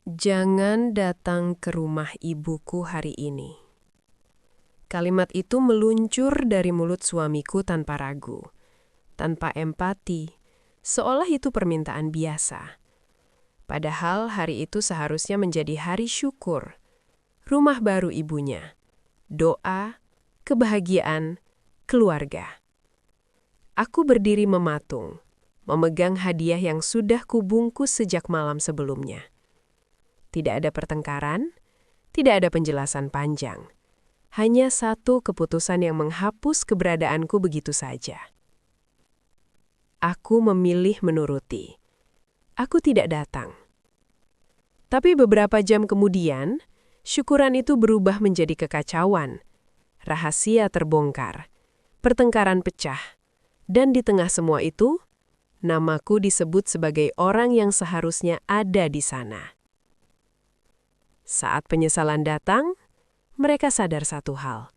Jangan datang ke rumah ibuku hari ini. Kalimat itu meluncur dari mulut suamiku tanpa ragu, tanpa empati, seolah itu permintaan biasa. Padahal hari itu seharusnya menjadi hari syukur, rumah baru ibunya, doa, kebahagiaan, keluarga. Aku berdiri mematung, memegang hadiah yang sudah kubungkus sejak malam sebelumnya. Tidak ada pertengkaran, tidak ada penjelasan panjang. Hanya satu keputusan yang menghapus keberadaanku begitu saja. Aku memilih menuruti. Aku tidak datang. Tapi beberapa jam kemudian, syukuran itu berubah menjadi kekacauan. Rahasia terbongkar, pertengkaran pecah, dan di tengah semua itu, namaku disebut sebagai orang yang seharusnya ada di sana. Saat penyesalan datang, mereka sadar satu hal.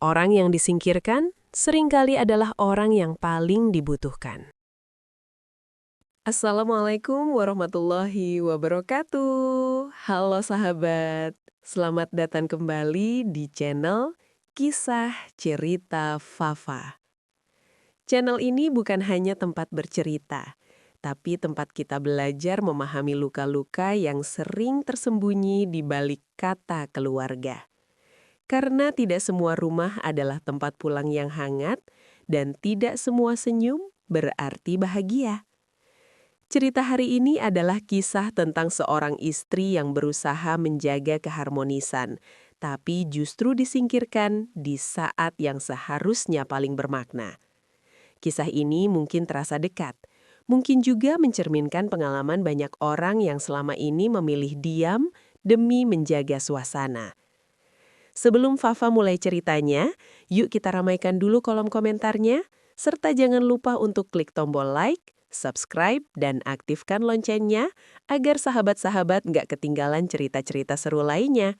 Orang yang disingkirkan seringkali adalah orang yang paling dibutuhkan. Assalamualaikum warahmatullahi wabarakatuh. Halo sahabat, selamat datang kembali di channel Kisah Cerita Fafa. Channel ini bukan hanya tempat bercerita, tapi tempat kita belajar memahami luka-luka yang sering tersembunyi di balik kata keluarga. Karena tidak semua rumah adalah tempat pulang yang hangat, dan tidak semua senyum berarti bahagia. Cerita hari ini adalah kisah tentang seorang istri yang berusaha menjaga keharmonisan, tapi justru disingkirkan di saat yang seharusnya paling bermakna. Kisah ini mungkin terasa dekat, mungkin juga mencerminkan pengalaman banyak orang yang selama ini memilih diam demi menjaga suasana. Sebelum Fafa mulai ceritanya, yuk kita ramaikan dulu kolom komentarnya, serta jangan lupa untuk klik tombol like, subscribe, dan aktifkan loncengnya agar sahabat-sahabat nggak ketinggalan cerita-cerita seru lainnya.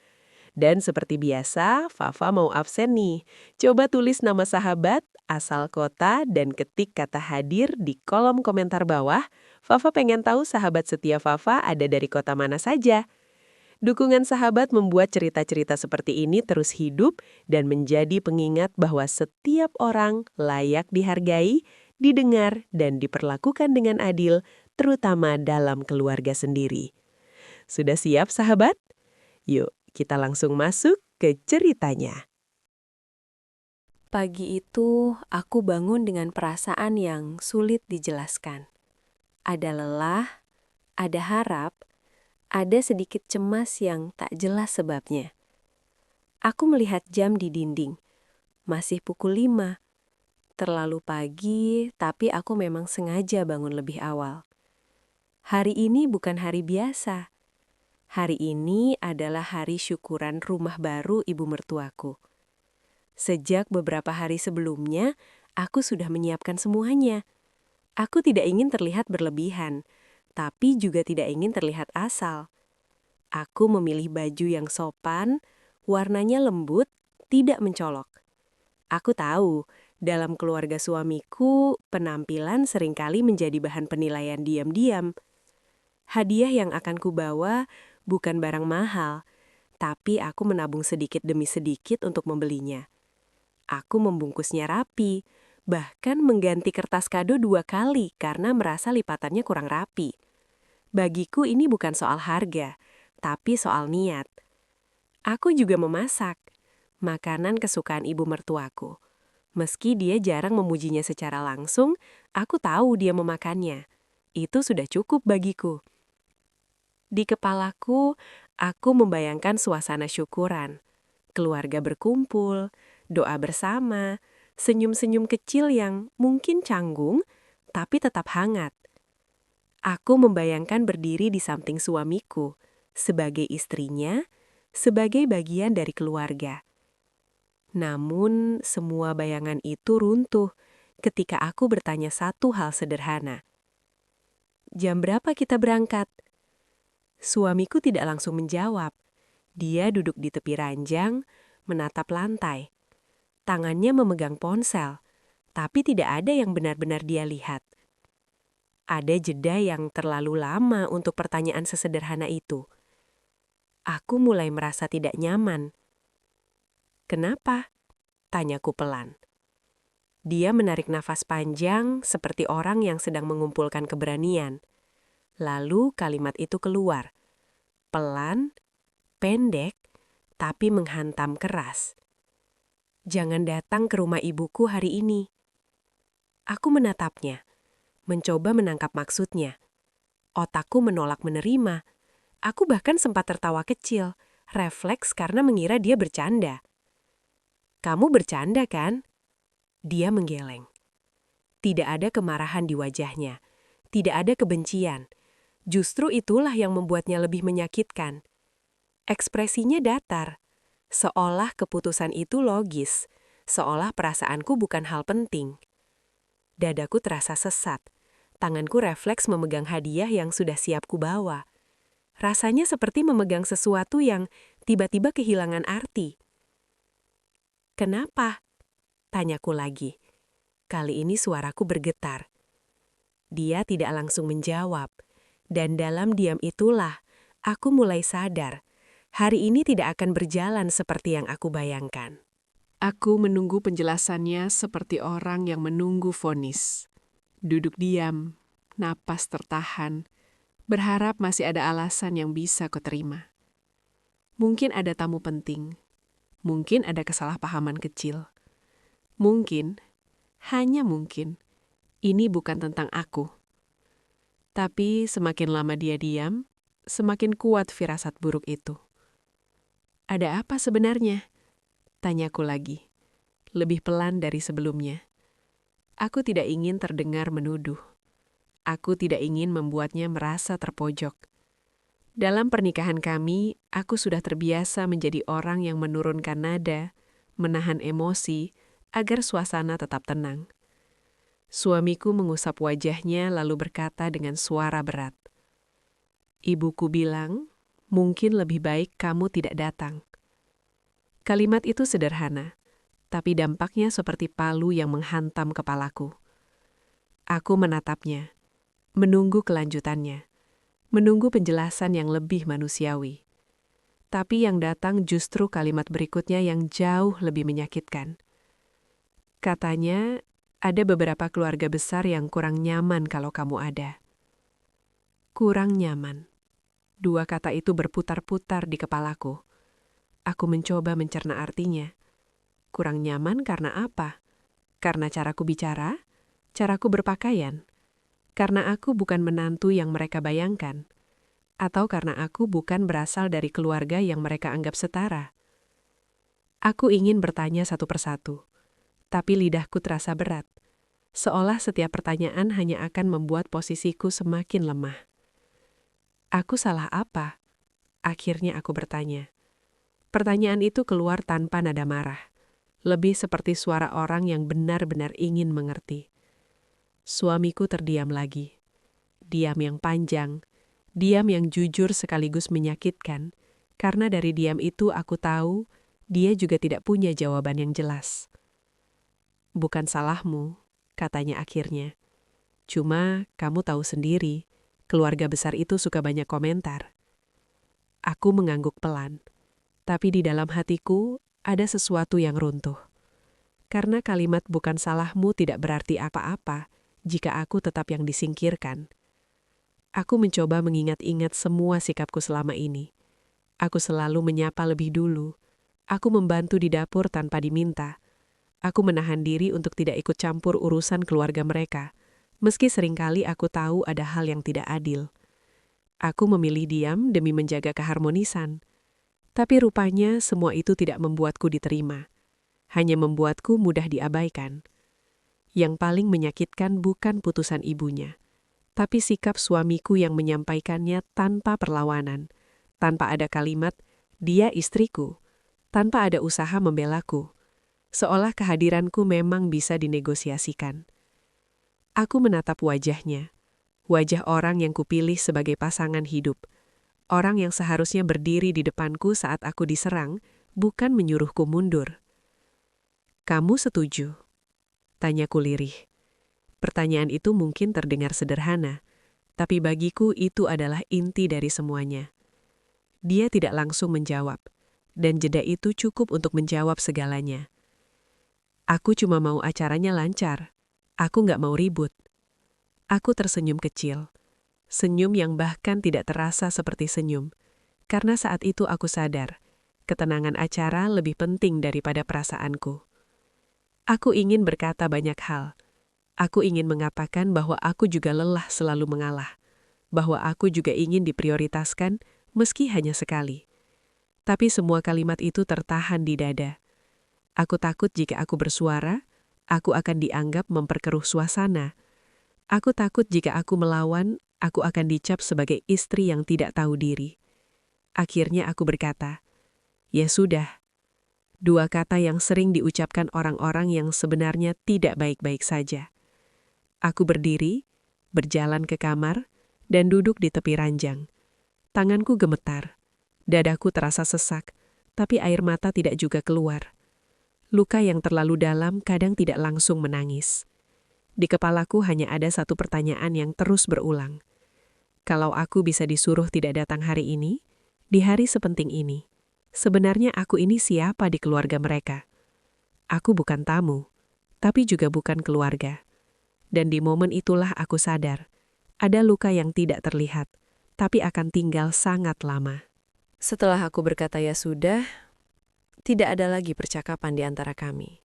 Dan seperti biasa, Fafa mau absen nih. Coba tulis nama sahabat, asal kota, dan ketik kata hadir di kolom komentar bawah. Fafa pengen tahu sahabat setia Fafa ada dari kota mana saja. Dukungan sahabat membuat cerita-cerita seperti ini terus hidup dan menjadi pengingat bahwa setiap orang layak dihargai, didengar, dan diperlakukan dengan adil, terutama dalam keluarga sendiri. Sudah siap sahabat? Yuk, kita langsung masuk ke ceritanya. Pagi itu, aku bangun dengan perasaan yang sulit dijelaskan. Ada lelah, ada harap, ada sedikit cemas yang tak jelas sebabnya. Aku melihat jam di dinding. Masih pukul 5. Terlalu pagi, tapi aku memang sengaja bangun lebih awal. Hari ini bukan hari biasa. Hari ini adalah hari syukuran rumah baru ibu mertuaku. Sejak beberapa hari sebelumnya, aku sudah menyiapkan semuanya. Aku tidak ingin terlihat berlebihan, tapi juga tidak ingin terlihat asal. Aku memilih baju yang sopan, warnanya lembut, tidak mencolok. Aku tahu, dalam keluarga suamiku, penampilan seringkali menjadi bahan penilaian diam-diam. Hadiah yang akan kubawa bukan barang mahal, tapi aku menabung sedikit demi sedikit untuk membelinya. Aku membungkusnya rapi, bahkan mengganti kertas kado 2 kali karena merasa lipatannya kurang rapi. Bagiku ini bukan soal harga, tapi soal niat. Aku juga memasak, makanan kesukaan ibu mertuaku. Meski dia jarang memujinya secara langsung, aku tahu dia memakannya. Itu sudah cukup bagiku. Di kepalaku, aku membayangkan suasana syukuran. Keluarga berkumpul, doa bersama, senyum-senyum kecil yang mungkin canggung, tapi tetap hangat. Aku membayangkan berdiri di samping suamiku, sebagai istrinya, sebagai bagian dari keluarga. Namun, semua bayangan itu runtuh ketika aku bertanya satu hal sederhana. Jam berapa kita berangkat? Suamiku tidak langsung menjawab. Dia duduk di tepi ranjang, menatap lantai. Tangannya memegang ponsel, tapi tidak ada yang benar-benar dia lihat. Ada jeda yang terlalu lama untuk pertanyaan sesederhana itu. Aku mulai merasa tidak nyaman. "Kenapa?" tanyaku pelan. Dia menarik nafas panjang seperti orang yang sedang mengumpulkan keberanian. Lalu kalimat itu keluar. Pelan, pendek, tapi menghantam keras. "Jangan datang ke rumah ibuku hari ini." Aku menatapnya, mencoba menangkap maksudnya. Otakku menolak menerima. Aku bahkan sempat tertawa kecil, refleks karena mengira dia bercanda. "Kamu bercanda kan?" Dia menggeleng. Tidak ada kemarahan di wajahnya. Tidak ada kebencian. Justru itulah yang membuatnya lebih menyakitkan. Ekspresinya datar, seolah keputusan itu logis, seolah perasaanku bukan hal penting. Dadaku terasa sesat. Tanganku refleks memegang hadiah yang sudah siap kubawa. Rasanya seperti memegang sesuatu yang tiba-tiba kehilangan arti. "Kenapa?" tanyaku lagi. Kali ini suaraku bergetar. Dia tidak langsung menjawab. Dan dalam diam itulah, aku mulai sadar. Hari ini tidak akan berjalan seperti yang aku bayangkan. Aku menunggu penjelasannya seperti orang yang menunggu vonis. Duduk diam, napas tertahan, berharap masih ada alasan yang bisa kuterima. Mungkin ada tamu penting, mungkin ada kesalahpahaman kecil. Mungkin, hanya mungkin, ini bukan tentang aku. Tapi semakin lama dia diam, semakin kuat firasat buruk itu. "Ada apa sebenarnya?" tanyaku lagi, lebih pelan dari sebelumnya. Aku tidak ingin terdengar menuduh. Aku tidak ingin membuatnya merasa terpojok. Dalam pernikahan kami, aku sudah terbiasa menjadi orang yang menurunkan nada, menahan emosi, agar suasana tetap tenang. Suamiku mengusap wajahnya lalu berkata dengan suara berat, "Ibuku bilang, mungkin lebih baik kamu tidak datang." Kalimat itu sederhana, tapi dampaknya seperti palu yang menghantam kepalaku. Aku menatapnya, menunggu kelanjutannya, menunggu penjelasan yang lebih manusiawi. Tapi yang datang justru kalimat berikutnya yang jauh lebih menyakitkan. Katanya, ada beberapa keluarga besar yang kurang nyaman kalau kamu ada. Kurang nyaman. Dua kata itu berputar-putar di kepalaku. Aku mencoba mencerna artinya. Kurang nyaman karena apa? Karena caraku bicara? Caraku berpakaian? Karena aku bukan menantu yang mereka bayangkan? Atau karena aku bukan berasal dari keluarga yang mereka anggap setara? Aku ingin bertanya satu persatu, tapi lidahku terasa berat, seolah setiap pertanyaan hanya akan membuat posisiku semakin lemah. "Aku salah apa?" akhirnya aku bertanya. Pertanyaan itu keluar tanpa nada marah, lebih seperti suara orang yang benar-benar ingin mengerti. Suamiku terdiam lagi. Diam yang panjang, diam yang jujur sekaligus menyakitkan, karena dari diam itu aku tahu dia juga tidak punya jawaban yang jelas. "Bukan salahmu," katanya akhirnya. "Cuma kamu tahu sendiri, keluarga besar itu suka banyak komentar." Aku mengangguk pelan, tapi di dalam hatiku ada sesuatu yang runtuh. Karena kalimat "bukan salahmu" tidak berarti apa-apa jika aku tetap yang disingkirkan. Aku mencoba mengingat-ingat semua sikapku selama ini. Aku selalu menyapa lebih dulu. Aku membantu di dapur tanpa diminta. Aku menahan diri untuk tidak ikut campur urusan keluarga mereka, meski seringkali aku tahu ada hal yang tidak adil. Aku memilih diam demi menjaga keharmonisan. Tapi rupanya semua itu tidak membuatku diterima. Hanya membuatku mudah diabaikan. Yang paling menyakitkan bukan putusan ibunya, tapi sikap suamiku yang menyampaikannya tanpa perlawanan, tanpa ada kalimat, "Dia istriku," tanpa ada usaha membelaku, seolah kehadiranku memang bisa dinegosiasikan. Aku menatap wajahnya, wajah orang yang kupilih sebagai pasangan hidup, orang yang seharusnya berdiri di depanku saat aku diserang, bukan menyuruhku mundur. "Kamu setuju?" tanyaku lirih. Pertanyaan itu mungkin terdengar sederhana, tapi bagiku itu adalah inti dari semuanya. Dia tidak langsung menjawab, dan jeda itu cukup untuk menjawab segalanya. Aku cuma mau acaranya lancar. Aku nggak mau ribut. Aku tersenyum kecil. Senyum yang bahkan tidak terasa seperti senyum. Karena saat itu aku sadar, ketenangan acara lebih penting daripada perasaanku. Aku ingin berkata banyak hal. Aku ingin mengatakan bahwa aku juga lelah selalu mengalah. Bahwa aku juga ingin diprioritaskan meski hanya sekali. Tapi semua kalimat itu tertahan di dada. Aku takut jika aku bersuara, aku akan dianggap memperkeruh suasana. Aku takut jika aku melawan, aku akan dicap sebagai istri yang tidak tahu diri. Akhirnya aku berkata, "Ya sudah." Dua kata yang sering diucapkan orang-orang yang sebenarnya tidak baik-baik saja. Aku berdiri, berjalan ke kamar, dan duduk di tepi ranjang. Tanganku gemetar. Dadaku terasa sesak, tapi air mata tidak juga keluar. Luka yang terlalu dalam kadang tidak langsung menangis. Di kepalaku hanya ada satu pertanyaan yang terus berulang. Kalau aku bisa disuruh tidak datang hari ini, di hari sepenting ini, sebenarnya aku ini siapa di keluarga mereka? Aku bukan tamu, tapi juga bukan keluarga. Dan di momen itulah aku sadar, ada luka yang tidak terlihat, tapi akan tinggal sangat lama. Setelah aku berkata ya sudah, tidak ada lagi percakapan di antara kami.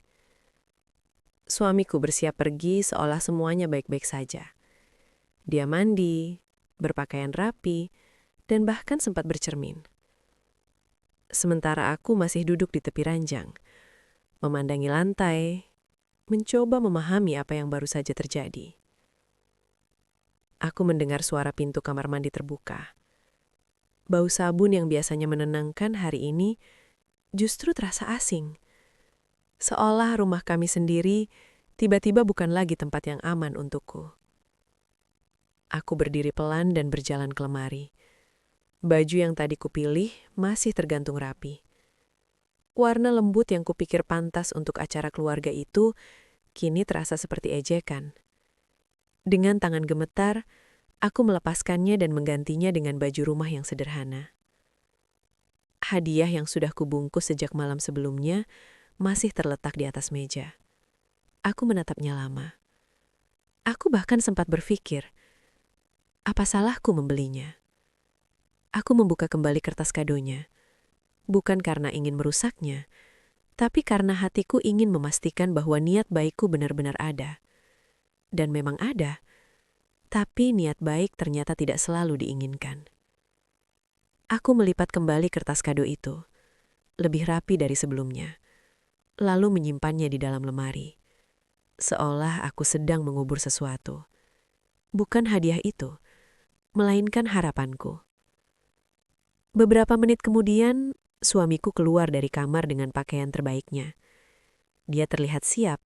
Suamiku bersiap pergi seolah semuanya baik-baik saja. Dia mandi, berpakaian rapi, dan bahkan sempat bercermin. Sementara aku masih duduk di tepi ranjang, memandangi lantai, mencoba memahami apa yang baru saja terjadi. Aku mendengar suara pintu kamar mandi terbuka. Bau sabun yang biasanya menenangkan hari ini justru terasa asing. Seolah rumah kami sendiri tiba-tiba bukan lagi tempat yang aman untukku. Aku berdiri pelan dan berjalan ke lemari. Baju yang tadi kupilih masih tergantung rapi. Warna lembut yang kupikir pantas untuk acara keluarga itu kini terasa seperti ejekan. Dengan tangan gemetar, aku melepaskannya dan menggantinya dengan baju rumah yang sederhana. Hadiah yang sudah kubungkus sejak malam sebelumnya masih terletak di atas meja. Aku menatapnya lama. Aku bahkan sempat berpikir, apa salahku membelinya? Aku membuka kembali kertas kadonya. Bukan karena ingin merusaknya, tapi karena hatiku ingin memastikan bahwa niat baikku benar-benar ada. Dan memang ada, tapi niat baik ternyata tidak selalu diinginkan. Aku melipat kembali kertas kado itu, lebih rapi dari sebelumnya, lalu menyimpannya di dalam lemari. Seolah aku sedang mengubur sesuatu. Bukan hadiah itu, melainkan harapanku. Beberapa menit kemudian, suamiku keluar dari kamar dengan pakaian terbaiknya. Dia terlihat siap,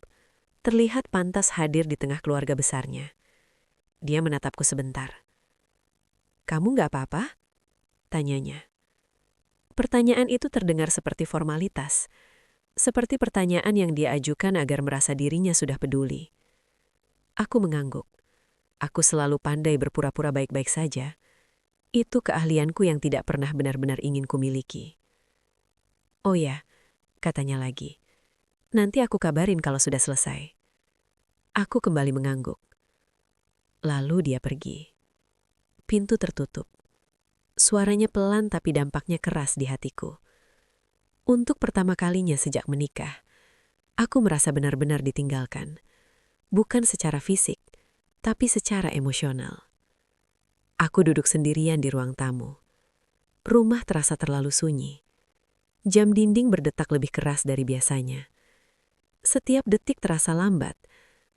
terlihat pantas hadir di tengah keluarga besarnya. Dia menatapku sebentar. "Kamu nggak apa-apa?" tanyanya. Pertanyaan itu terdengar seperti formalitas, seperti pertanyaan yang dia ajukan agar merasa dirinya sudah peduli. Aku mengangguk. Aku selalu pandai berpura-pura baik-baik saja. Itu keahlianku yang tidak pernah benar-benar ingin kumiliki. "Oh ya," katanya lagi. "Nanti aku kabarin kalau sudah selesai." Aku kembali mengangguk. Lalu dia pergi. Pintu tertutup. Suaranya pelan tapi dampaknya keras di hatiku. Untuk pertama kalinya sejak menikah, aku merasa benar-benar ditinggalkan. Bukan secara fisik, tapi secara emosional. Aku duduk sendirian di ruang tamu. Rumah terasa terlalu sunyi. Jam dinding berdetak lebih keras dari biasanya. Setiap detik terasa lambat,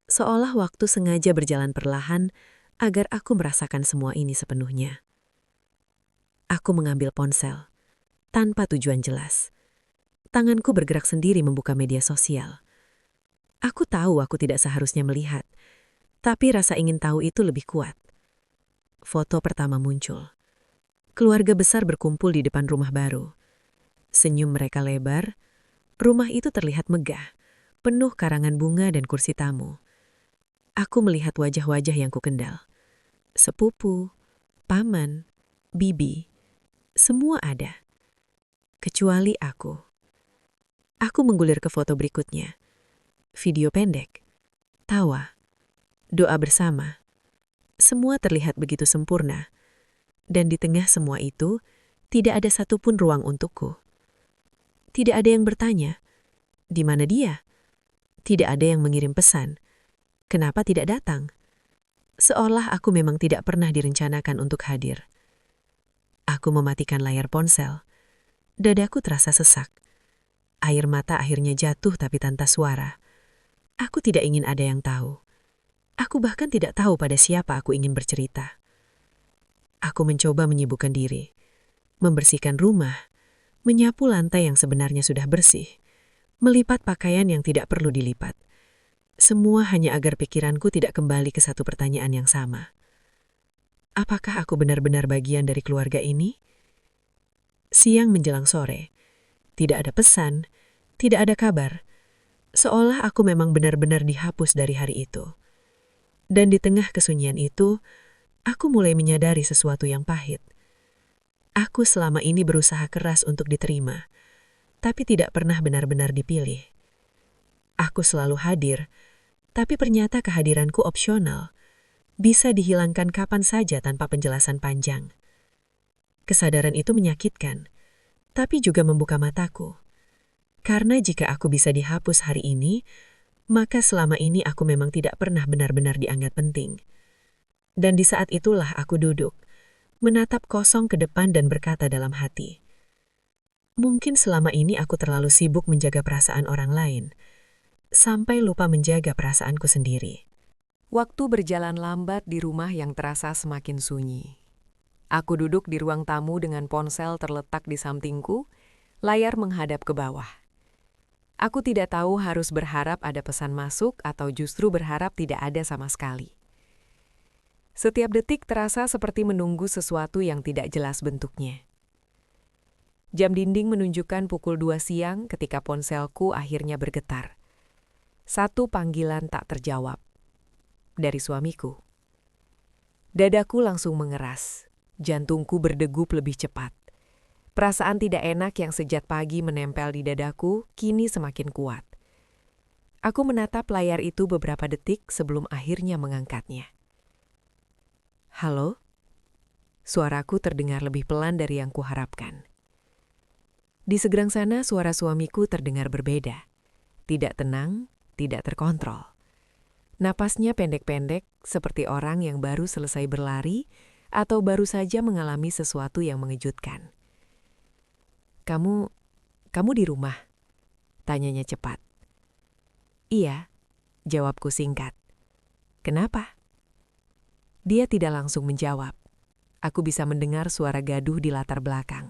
seolah waktu sengaja berjalan perlahan agar aku merasakan semua ini sepenuhnya. Aku mengambil ponsel, tanpa tujuan jelas. Tanganku bergerak sendiri membuka media sosial. Aku tahu aku tidak seharusnya melihat, tapi rasa ingin tahu itu lebih kuat. Foto pertama muncul. Keluarga besar berkumpul di depan rumah baru. Senyum mereka lebar. Rumah itu terlihat megah, penuh karangan bunga dan kursi tamu. Aku melihat wajah-wajah yang kukendal. Sepupu, paman, bibi. Semua ada. Kecuali aku. Aku menggulir ke foto berikutnya. Video pendek. Tawa. Doa bersama. Semua terlihat begitu sempurna. Dan di tengah semua itu, tidak ada satupun ruang untukku. Tidak ada yang bertanya, di mana dia? Tidak ada yang mengirim pesan. Kenapa tidak datang? Seolah aku memang tidak pernah direncanakan untuk hadir. Aku mematikan layar ponsel. Dadaku terasa sesak. Air mata akhirnya jatuh tapi tanpa suara. Aku tidak ingin ada yang tahu. Aku bahkan tidak tahu pada siapa aku ingin bercerita. Aku mencoba menyibukkan diri, membersihkan rumah, menyapu lantai yang sebenarnya sudah bersih, melipat pakaian yang tidak perlu dilipat. Semua hanya agar pikiranku tidak kembali ke satu pertanyaan yang sama. Apakah aku benar-benar bagian dari keluarga ini? Siang menjelang sore, tidak ada pesan, tidak ada kabar. Seolah aku memang benar-benar dihapus dari hari itu. Dan di tengah kesunyian itu, aku mulai menyadari sesuatu yang pahit. Aku selama ini berusaha keras untuk diterima, tapi tidak pernah benar-benar dipilih. Aku selalu hadir, tapi ternyata kehadiranku opsional, bisa dihilangkan kapan saja tanpa penjelasan panjang. Kesadaran itu menyakitkan, tapi juga membuka mataku. Karena jika aku bisa dihapus hari ini, maka selama ini aku memang tidak pernah benar-benar dianggap penting. Dan di saat itulah aku duduk, menatap kosong ke depan dan berkata dalam hati, mungkin selama ini aku terlalu sibuk menjaga perasaan orang lain, sampai lupa menjaga perasaanku sendiri. Waktu berjalan lambat di rumah yang terasa semakin sunyi. Aku duduk di ruang tamu dengan ponsel terletak di sampingku, layar menghadap ke bawah. Aku tidak tahu harus berharap ada pesan masuk atau justru berharap tidak ada sama sekali. Setiap detik terasa seperti menunggu sesuatu yang tidak jelas bentuknya. Jam dinding menunjukkan pukul 2 siang ketika ponselku akhirnya bergetar. Satu panggilan tak terjawab. Dari suamiku. Dadaku langsung mengeras. Jantungku berdegup lebih cepat. Perasaan tidak enak yang sejak pagi menempel di dadaku kini semakin kuat. Aku menatap layar itu beberapa detik sebelum akhirnya mengangkatnya. Halo? Suaraku terdengar lebih pelan dari yang kuharapkan. Di seberang sana suara suamiku terdengar berbeda. Tidak tenang, tidak terkontrol. Napasnya pendek-pendek seperti orang yang baru selesai berlari atau baru saja mengalami sesuatu yang mengejutkan. Kamu di rumah? Tanyanya cepat. Iya, jawabku singkat. Kenapa? Dia tidak langsung menjawab. Aku bisa mendengar suara gaduh di latar belakang.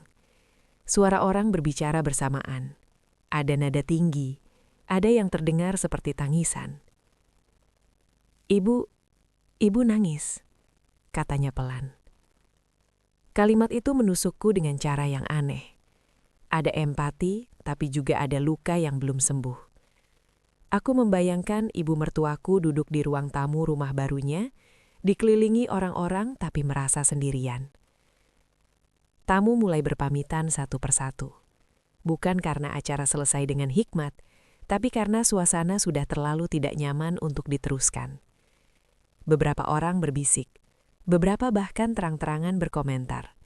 Suara orang berbicara bersamaan. Ada nada tinggi, ada yang terdengar seperti tangisan. Ibu nangis, katanya pelan. Kalimat itu menusukku dengan cara yang aneh. Ada empati, tapi juga ada luka yang belum sembuh. Aku membayangkan ibu mertuaku duduk di ruang tamu rumah barunya, dikelilingi orang-orang tapi merasa sendirian. Tamu mulai berpamitan satu persatu. Bukan karena acara selesai dengan hikmat, tapi karena suasana sudah terlalu tidak nyaman untuk diteruskan. Beberapa orang berbisik, beberapa bahkan terang-terangan berkomentar.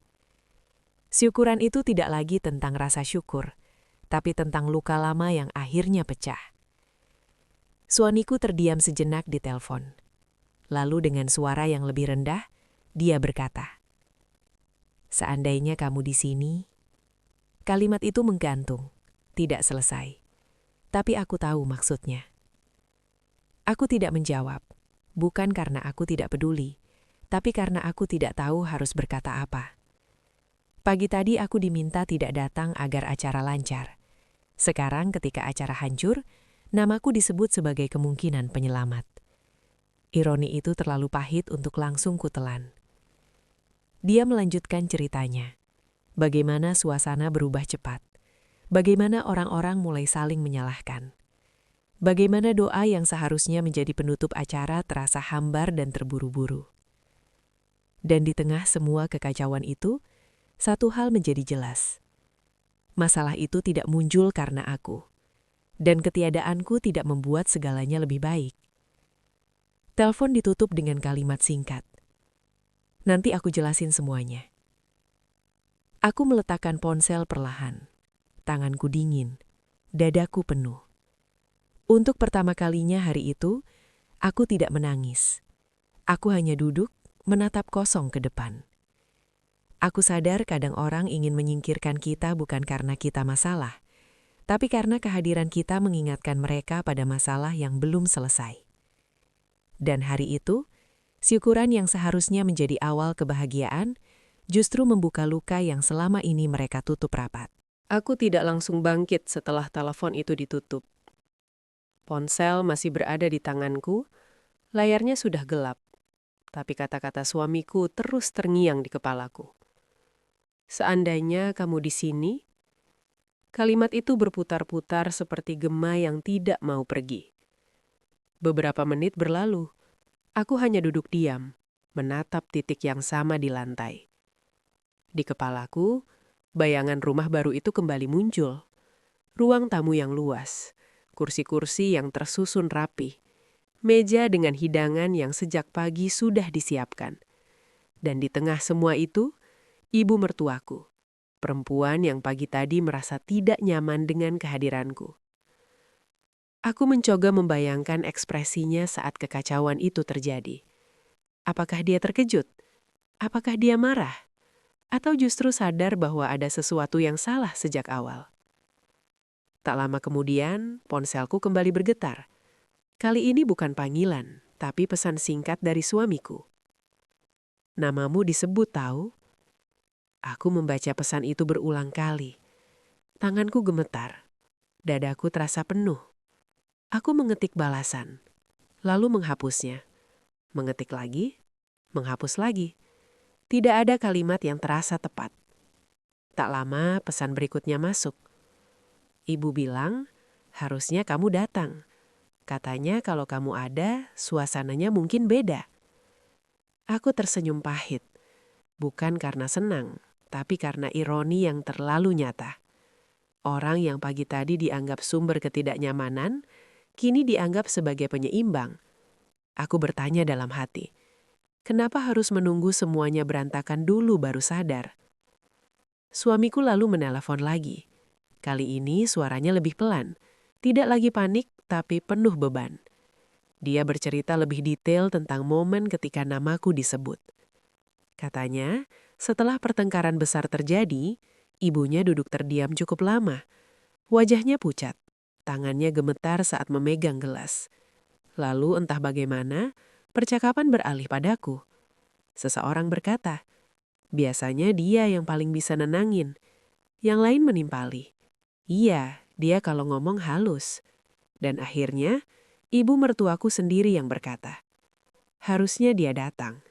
Syukuran itu tidak lagi tentang rasa syukur, tapi tentang luka lama yang akhirnya pecah. Suamiku terdiam sejenak di telepon. Lalu dengan suara yang lebih rendah, dia berkata, "Seandainya kamu di sini." Kalimat itu menggantung, tidak selesai. Tapi aku tahu maksudnya. Aku tidak menjawab. Bukan karena aku tidak peduli, tapi karena aku tidak tahu harus berkata apa. Pagi tadi aku diminta tidak datang agar acara lancar. Sekarang ketika acara hancur, namaku disebut sebagai kemungkinan penyelamat. Ironi itu terlalu pahit untuk langsung kutelan. Dia melanjutkan ceritanya. Bagaimana suasana berubah cepat. Bagaimana orang-orang mulai saling menyalahkan. Bagaimana doa yang seharusnya menjadi penutup acara terasa hambar dan terburu-buru. Dan di tengah semua kekacauan itu, Satu hal menjadi jelas. Masalah itu tidak muncul karena aku. Dan ketiadaanku tidak membuat segalanya lebih baik. Telepon ditutup dengan kalimat singkat. Nanti aku jelasin semuanya. Aku meletakkan ponsel perlahan. Tanganku dingin. Dadaku penuh. Untuk pertama kalinya hari itu, aku tidak menangis. Aku hanya duduk, menatap kosong ke depan. Aku sadar kadang orang ingin menyingkirkan kita bukan karena kita masalah, tapi karena kehadiran kita mengingatkan mereka pada masalah yang belum selesai. Dan hari itu, syukuran yang seharusnya menjadi awal kebahagiaan, justru membuka luka yang selama ini mereka tutup rapat. Aku tidak langsung bangkit setelah telepon itu ditutup. Ponsel masih berada di tanganku, layarnya sudah gelap, tapi kata-kata suamiku terus terngiang di kepalaku. Seandainya kamu di sini, kalimat itu berputar-putar seperti gema yang tidak mau pergi. Beberapa menit berlalu, aku hanya duduk diam, menatap titik yang sama di lantai. Di kepalaku, bayangan rumah baru itu kembali muncul. Ruang tamu yang luas, kursi-kursi yang tersusun rapi, meja dengan hidangan yang sejak pagi sudah disiapkan. Dan di tengah semua itu, ibu mertuaku, perempuan yang pagi tadi merasa tidak nyaman dengan kehadiranku. Aku mencoba membayangkan ekspresinya saat kekacauan itu terjadi. Apakah dia terkejut? Apakah dia marah? Atau justru sadar bahwa ada sesuatu yang salah sejak awal? Tak lama kemudian, ponselku kembali bergetar. Kali ini bukan panggilan, tapi pesan singkat dari suamiku. Namamu disebut tahu? Aku membaca pesan itu berulang kali. Tanganku gemetar. Dadaku terasa penuh. Aku mengetik balasan, lalu menghapusnya. Mengetik lagi, menghapus lagi. Tidak ada kalimat yang terasa tepat. Tak lama pesan berikutnya masuk. Ibu bilang, harusnya kamu datang. Katanya kalau kamu ada, suasananya mungkin beda. Aku tersenyum pahit. Bukan karena senang, tapi karena ironi yang terlalu nyata. Orang yang pagi tadi dianggap sumber ketidaknyamanan, kini dianggap sebagai penyeimbang. Aku bertanya dalam hati, kenapa harus menunggu semuanya berantakan dulu baru sadar? Suamiku lalu menelpon lagi. Kali ini suaranya lebih pelan. Tidak lagi panik, tapi penuh beban. Dia bercerita lebih detail tentang momen ketika namaku disebut. Katanya, setelah pertengkaran besar terjadi, ibunya duduk terdiam cukup lama. Wajahnya pucat, tangannya gemetar saat memegang gelas. Lalu entah bagaimana, percakapan beralih padaku. Seseorang berkata, biasanya dia yang paling bisa nenangin. Yang lain menimpali. Iya, dia kalau ngomong halus. Dan akhirnya, ibu mertuaku sendiri yang berkata, harusnya dia datang.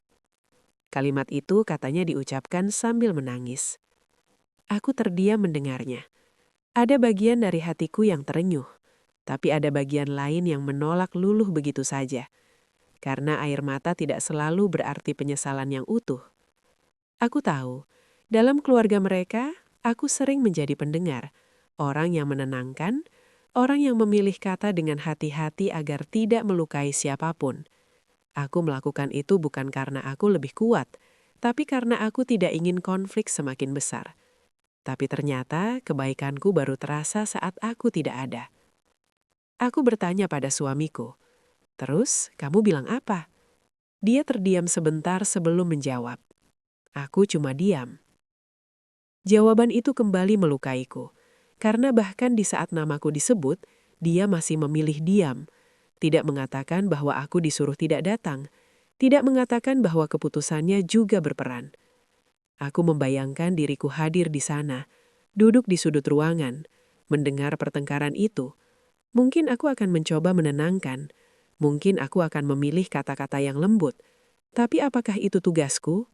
Kalimat itu katanya diucapkan sambil menangis. Aku terdiam mendengarnya. Ada bagian dari hatiku yang terenyuh, tapi ada bagian lain yang menolak luluh begitu saja. Karena air mata tidak selalu berarti penyesalan yang utuh. Aku tahu, dalam keluarga mereka, aku sering menjadi pendengar, orang yang menenangkan, orang yang memilih kata dengan hati-hati agar tidak melukai siapapun. Aku melakukan itu bukan karena aku lebih kuat, tapi karena aku tidak ingin konflik semakin besar. Tapi ternyata kebaikanku baru terasa saat aku tidak ada. Aku bertanya pada suamiku, terus kamu bilang apa? Dia terdiam sebentar sebelum menjawab. Aku cuma diam. Jawaban itu kembali melukaiku, karena bahkan di saat namaku disebut, dia masih memilih diam. Tidak mengatakan bahwa aku disuruh tidak datang, tidak mengatakan bahwa keputusannya juga berperan. Aku membayangkan diriku hadir di sana, duduk di sudut ruangan, mendengar pertengkaran itu. Mungkin aku akan mencoba menenangkan, mungkin aku akan memilih kata-kata yang lembut. Tapi apakah itu tugasku?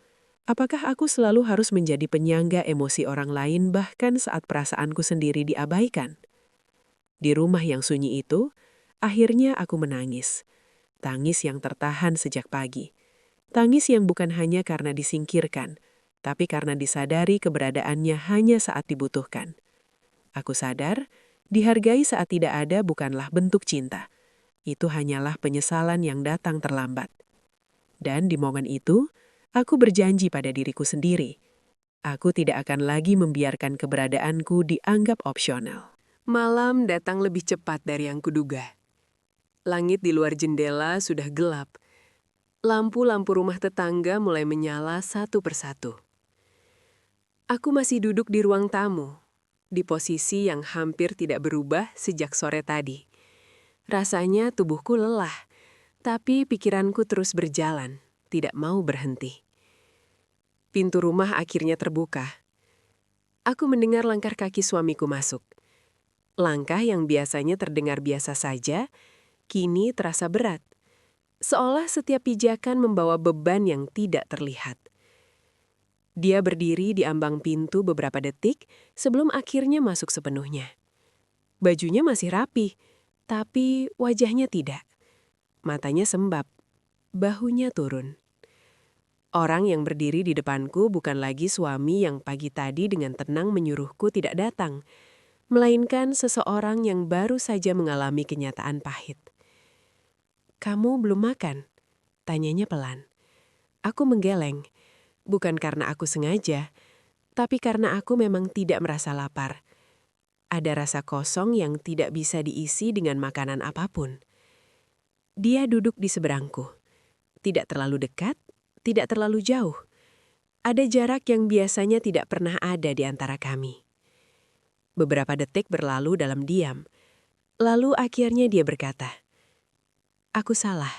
Apakah aku selalu harus menjadi penyangga emosi orang lain bahkan saat perasaanku sendiri diabaikan? Di rumah yang sunyi itu, akhirnya aku menangis. Tangis yang tertahan sejak pagi. Tangis yang bukan hanya karena disingkirkan, tapi karena disadari keberadaannya hanya saat dibutuhkan. Aku sadar, dihargai saat tidak ada bukanlah bentuk cinta. Itu hanyalah penyesalan yang datang terlambat. Dan di momen itu, aku berjanji pada diriku sendiri. Aku tidak akan lagi membiarkan keberadaanku dianggap opsional. Malam datang lebih cepat dari yang kuduga. Langit di luar jendela sudah gelap. Lampu-lampu rumah tetangga mulai menyala satu persatu. Aku masih duduk di ruang tamu, di posisi yang hampir tidak berubah sejak sore tadi. Rasanya tubuhku lelah, tapi pikiranku terus berjalan, tidak mau berhenti. Pintu rumah akhirnya terbuka. Aku mendengar langkah kaki suamiku masuk. Langkah yang biasanya terdengar biasa saja, kini terasa berat. Seolah setiap pijakan membawa beban yang tidak terlihat. Dia berdiri di ambang pintu beberapa detik sebelum akhirnya masuk sepenuhnya. Bajunya masih rapi, tapi wajahnya tidak. Matanya sembab, bahunya turun. Orang yang berdiri di depanku bukan lagi suami yang pagi tadi dengan tenang menyuruhku tidak datang, melainkan seseorang yang baru saja mengalami kenyataan pahit. "Kamu belum makan?" tanyanya pelan. Aku menggeleng, bukan karena aku sengaja, tapi karena aku memang tidak merasa lapar. Ada rasa kosong yang tidak bisa diisi dengan makanan apapun. Dia duduk di seberangku. Tidak terlalu dekat, tidak terlalu jauh. Ada jarak yang biasanya tidak pernah ada di antara kami. Beberapa detik berlalu dalam diam. Lalu akhirnya dia berkata, "Aku salah."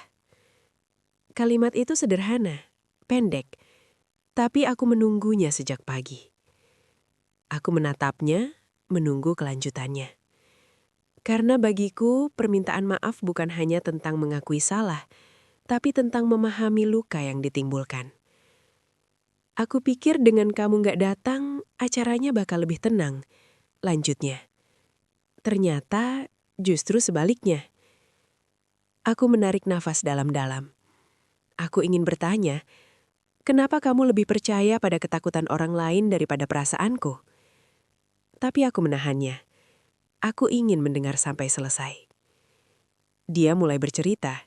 Kalimat itu sederhana, pendek, tapi aku menunggunya sejak pagi. Aku menatapnya, menunggu kelanjutannya. Karena bagiku, permintaan maaf bukan hanya tentang mengakui salah, tapi tentang memahami luka yang ditimbulkan. "Aku pikir dengan kamu gak datang, acaranya bakal lebih tenang," lanjutnya. Ternyata justru sebaliknya. Aku menarik nafas dalam-dalam. Aku ingin bertanya, kenapa kamu lebih percaya pada ketakutan orang lain daripada perasaanku? Tapi aku menahannya. Aku ingin mendengar sampai selesai. Dia mulai bercerita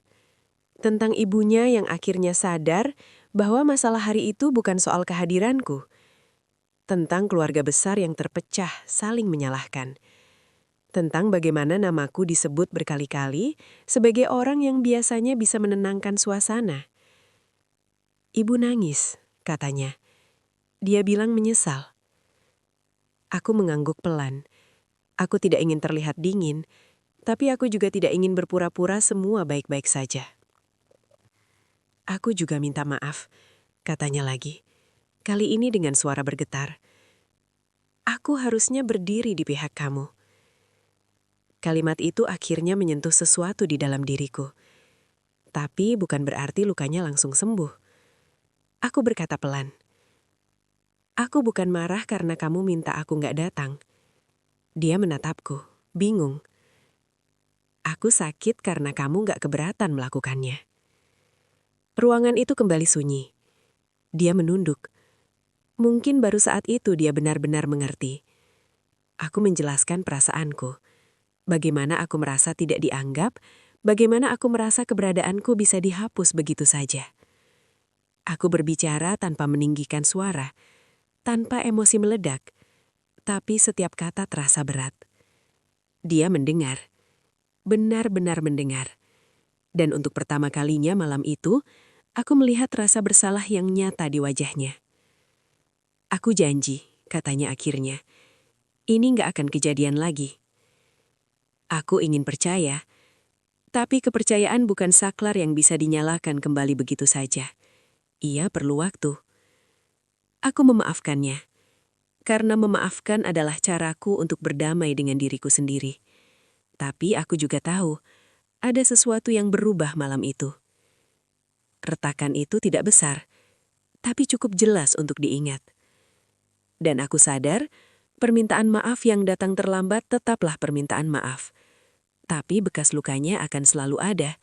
tentang ibunya yang akhirnya sadar bahwa masalah hari itu bukan soal kehadiranku. Tentang keluarga besar yang terpecah saling menyalahkan. Tentang bagaimana namaku disebut berkali-kali sebagai orang yang biasanya bisa menenangkan suasana. "Ibu nangis," katanya. Dia bilang menyesal. Aku mengangguk pelan. Aku tidak ingin terlihat dingin, tapi aku juga tidak ingin berpura-pura semua baik-baik saja. "Aku juga minta maaf," katanya lagi. Kali ini dengan suara bergetar. "Aku harusnya berdiri di pihak kamu." Kalimat itu akhirnya menyentuh sesuatu di dalam diriku. Tapi bukan berarti lukanya langsung sembuh. Aku berkata pelan, "Aku bukan marah karena kamu minta aku gak datang." Dia menatapku, bingung. "Aku sakit karena kamu gak keberatan melakukannya." Ruangan itu kembali sunyi. Dia menunduk. Mungkin baru saat itu dia benar-benar mengerti. Aku menjelaskan perasaanku. Bagaimana aku merasa tidak dianggap, bagaimana aku merasa keberadaanku bisa dihapus begitu saja. Aku berbicara tanpa meninggikan suara, tanpa emosi meledak, tapi setiap kata terasa berat. Dia mendengar, benar-benar mendengar. Dan untuk pertama kalinya malam itu, aku melihat rasa bersalah yang nyata di wajahnya. "Aku janji," katanya akhirnya, "ini gak akan kejadian lagi." Aku ingin percaya, tapi kepercayaan bukan saklar yang bisa dinyalakan kembali begitu saja. Ia perlu waktu. Aku memaafkannya, karena memaafkan adalah caraku untuk berdamai dengan diriku sendiri. Tapi aku juga tahu, ada sesuatu yang berubah malam itu. Retakan itu tidak besar, tapi cukup jelas untuk diingat. Dan aku sadar, permintaan maaf yang datang terlambat tetaplah permintaan maaf. Tapi bekas lukanya akan selalu ada,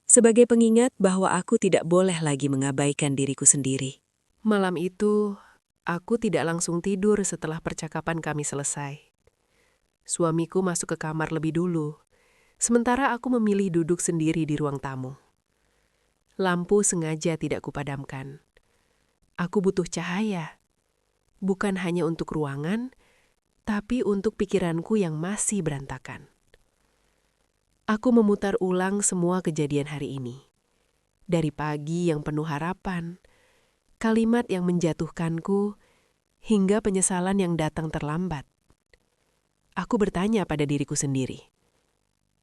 sebagai pengingat bahwa aku tidak boleh lagi mengabaikan diriku sendiri. Malam itu, Aku tidak langsung tidur setelah percakapan kami selesai. Suamiku masuk ke kamar lebih dulu, sementara aku memilih duduk sendiri di ruang tamu. Lampu sengaja tidak kupadamkan. Aku butuh cahaya, bukan hanya untuk ruangan, tapi untuk pikiranku yang masih berantakan. Aku memutar ulang semua kejadian hari ini. Dari pagi yang penuh harapan, kalimat yang menjatuhkanku, hingga penyesalan yang datang terlambat. Aku bertanya pada diriku sendiri,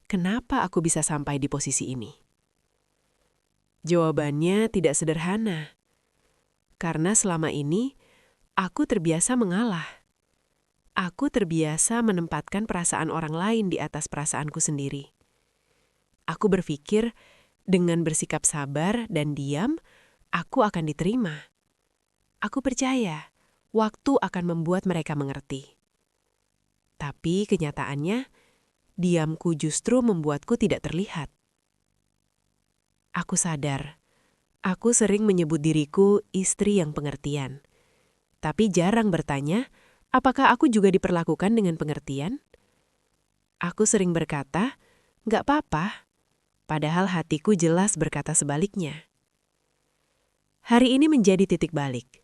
kenapa aku bisa sampai di posisi ini? Jawabannya tidak sederhana, karena selama ini aku terbiasa mengalah. Aku terbiasa menempatkan perasaan orang lain di atas perasaanku sendiri. Aku berpikir, dengan bersikap sabar dan diam, aku akan diterima. Aku percaya, waktu akan membuat mereka mengerti. Tapi kenyataannya, diamku justru membuatku tidak terlihat. Aku sadar, aku sering menyebut diriku istri yang pengertian. Tapi jarang bertanya, apakah aku juga diperlakukan dengan pengertian? Aku sering berkata, "Nggak apa-apa," padahal hatiku jelas berkata sebaliknya. Hari ini menjadi titik balik.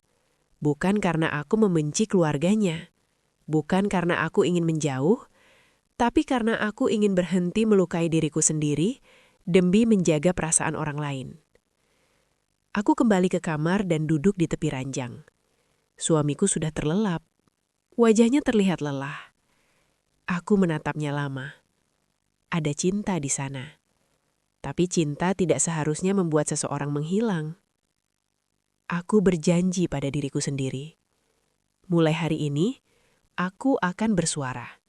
Bukan karena aku membenci keluarganya, bukan karena aku ingin menjauh, tapi karena aku ingin berhenti melukai diriku sendiri demi menjaga perasaan orang lain. Aku kembali ke kamar dan duduk di tepi ranjang. Suamiku sudah terlelap. Wajahnya terlihat lelah. Aku menatapnya lama. Ada cinta di sana. Tapi cinta tidak seharusnya membuat seseorang menghilang. Aku berjanji pada diriku sendiri. Mulai hari ini, aku akan bersuara.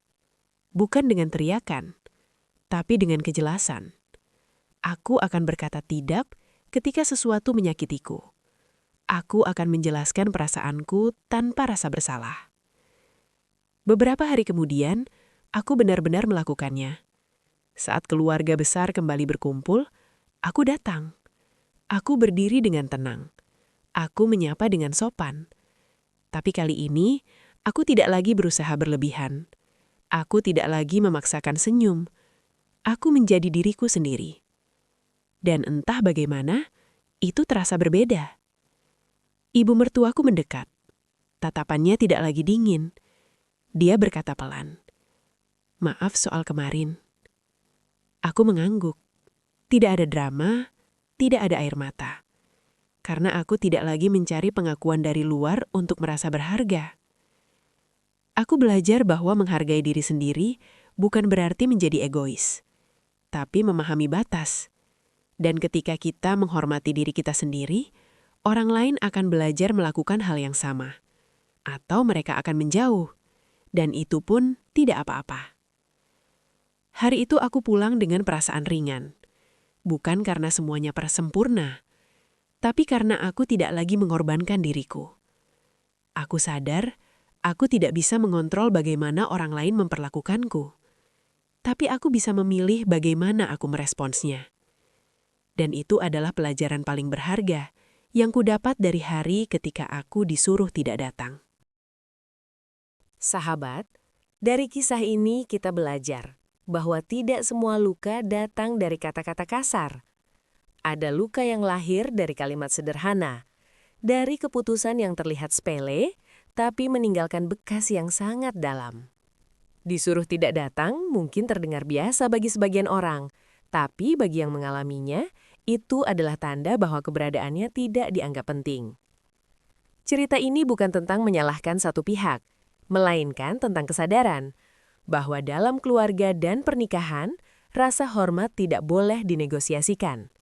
Bukan dengan teriakan, tapi dengan kejelasan. Aku akan berkata tidak ketika sesuatu menyakitiku. Aku akan menjelaskan perasaanku tanpa rasa bersalah. Beberapa hari kemudian, aku benar-benar melakukannya. Saat keluarga besar kembali berkumpul, aku datang. Aku berdiri dengan tenang. Aku menyapa dengan sopan. Tapi kali ini, aku tidak lagi berusaha berlebihan. Aku tidak lagi memaksakan senyum. Aku menjadi diriku sendiri. Dan entah bagaimana, itu terasa berbeda. Ibu mertuaku mendekat. Tatapannya tidak lagi dingin. Dia berkata pelan, "Maaf soal kemarin." Aku mengangguk. Tidak ada drama, tidak ada air mata. Karena aku tidak lagi mencari pengakuan dari luar untuk merasa berharga. Aku belajar bahwa menghargai diri sendiri bukan berarti menjadi egois, tapi memahami batas. Dan ketika kita menghormati diri kita sendiri, orang lain akan belajar melakukan hal yang sama. Atau mereka akan menjauh. Dan itu pun tidak apa-apa. Hari itu aku pulang dengan perasaan ringan. Bukan karena semuanya sempurna, tapi karena aku tidak lagi mengorbankan diriku. Aku sadar, aku tidak bisa mengontrol bagaimana orang lain memperlakukanku. Tapi aku bisa memilih bagaimana aku meresponsnya. Dan itu adalah pelajaran paling berharga yang kudapat dari hari ketika aku disuruh tidak datang. Sahabat, dari kisah ini kita belajar bahwa tidak semua luka datang dari kata-kata kasar. Ada luka yang lahir dari kalimat sederhana, dari keputusan yang terlihat sepele, tapi meninggalkan bekas yang sangat dalam. Disuruh tidak datang mungkin terdengar biasa bagi sebagian orang, tapi bagi yang mengalaminya, itu adalah tanda bahwa keberadaannya tidak dianggap penting. Cerita ini bukan tentang menyalahkan satu pihak, melainkan tentang kesadaran bahwa dalam keluarga dan pernikahan, rasa hormat tidak boleh dinegosiasikan.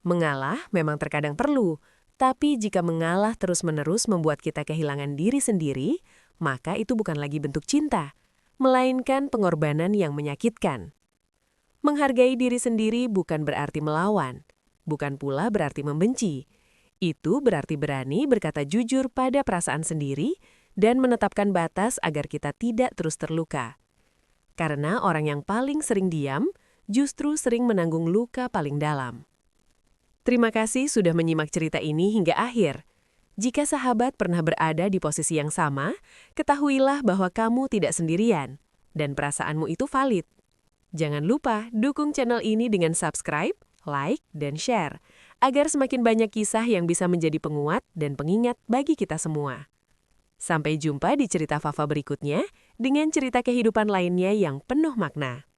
Mengalah memang terkadang perlu, tapi jika mengalah terus-menerus membuat kita kehilangan diri sendiri, maka itu bukan lagi bentuk cinta, melainkan pengorbanan yang menyakitkan. Menghargai diri sendiri bukan berarti melawan, bukan pula berarti membenci. Itu berarti berani berkata jujur pada perasaan sendiri dan menetapkan batas agar kita tidak terus terluka. Karena orang yang paling sering diam, justru sering menanggung luka paling dalam. Terima kasih sudah menyimak cerita ini hingga akhir. Jika sahabat pernah berada di posisi yang sama, ketahuilah bahwa kamu tidak sendirian, dan perasaanmu itu valid. Jangan lupa dukung channel ini dengan subscribe, like, dan share, agar semakin banyak kisah yang bisa menjadi penguat dan pengingat bagi kita semua. Sampai jumpa di cerita Fafa berikutnya dengan cerita kehidupan lainnya yang penuh makna.